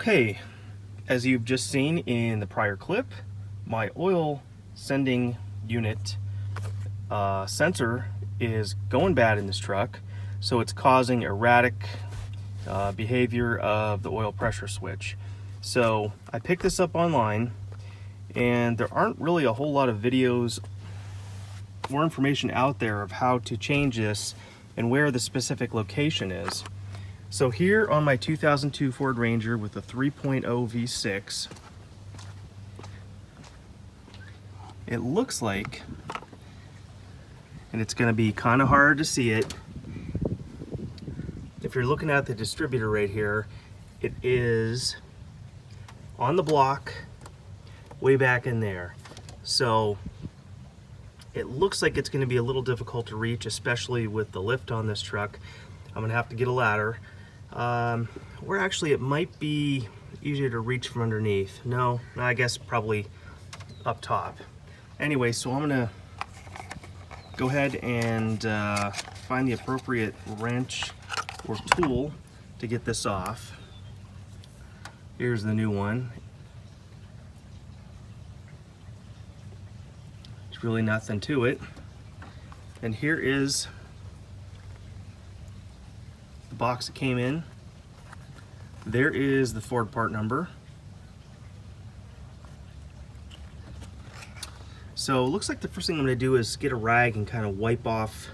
Okay, as you've just seen in the prior clip, my oil sending unit sensor is going bad in this truck, so it's causing erratic behavior of the oil pressure switch. So I picked this up online, and there aren't really a whole lot of videos or information out there of how to change this and where the specific location is. So here on my 2002 Ford Ranger with a 3.0 V6, it looks like, and it's going to be kind of hard to see it, if you're looking at the distributor right here, it is on the block way back in there. So it looks like it's going to be a little difficult to reach, especially with the lift on this truck. I'm going to have to get a ladder. Where actually it might be easier to reach from underneath. No, I guess probably up top. Anyway, so I'm gonna go ahead and find the appropriate wrench or tool to get this off. Here's the new one. There's really nothing to it. And here is the box it came in. There is the Ford part number. So it looks like the first thing I'm going to do is get a rag and kind of wipe off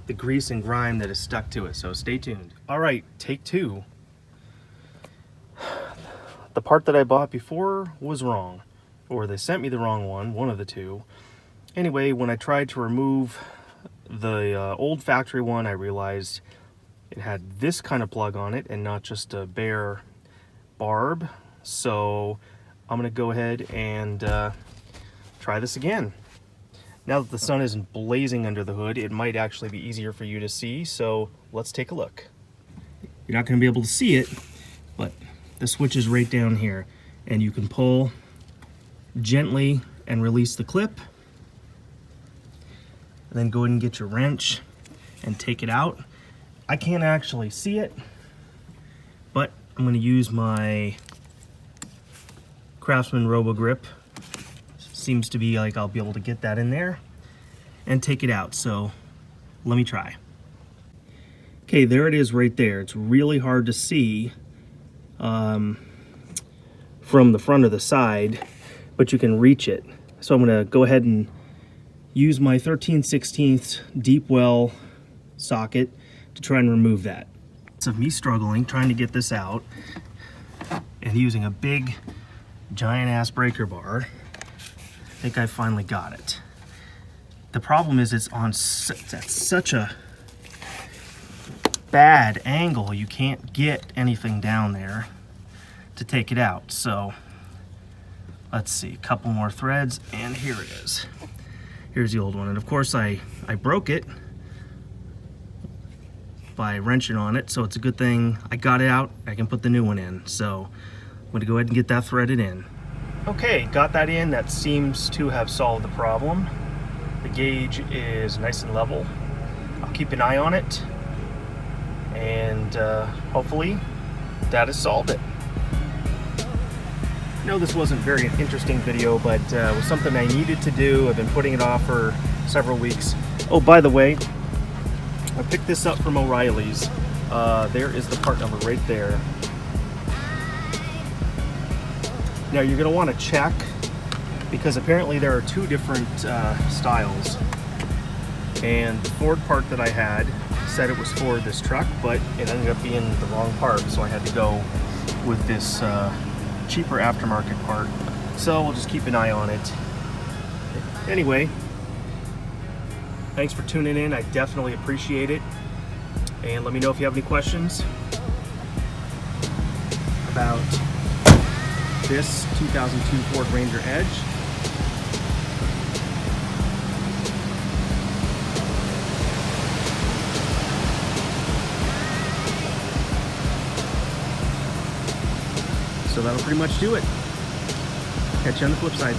the grease and grime that is stuck to it. So stay tuned. All right, take two. The part that I bought before was wrong, or they sent me the wrong one of the two. Anyway, when I tried to remove the old factory one, I realized it had this kind of plug on it and not just a bare barb. So I'm gonna go ahead and try this again. Now that the sun isn't blazing under the hood, it might actually be easier for you to see, so let's take a look. You're not gonna be able to see it, but the switch is right down here, and you can pull gently and release the clip, and then go ahead and get your wrench and take it out. I can't actually see it, but I'm going to use my Craftsman Robo Grip. Seems to be like I'll be able to get that in there and take it out. So let me try. Okay, there it is right there. It's really hard to see from the front or the side, but you can reach it. So I'm going to go ahead and use my 13/16 deep well socket to try and remove that. It's of me struggling trying to get this out and using a big giant ass breaker bar. I think I finally got it. The problem is it's at such a bad angle you can't get anything down there to take it out. So let's see, a couple more threads, and here it is. Here's the old one, and of course I broke it by wrenching on it, so it's a good thing I got it out. I can put the new one in. So I'm going to go ahead and get that threaded in. Okay, got that in. That seems to have solved the problem. The gauge is nice and level. I'll keep an eye on it, and hopefully that has solved it. I know this wasn't a very interesting video, but it was something I needed to do. I've been putting it off for several weeks. Oh, by the way, I picked this up from O'Reilly's. There is the part number right there. Now you're going to want to check, because apparently there are two different styles. And the Ford part that I had said it was for this truck, but it ended up being the wrong part, so I had to go with this cheaper aftermarket part. So we'll just keep an eye on it. Anyway, thanks for tuning in. I definitely appreciate it. And let me know if you have any questions about this 2002 Ford Ranger Edge. So that'll pretty much do it. Catch you on the flip side.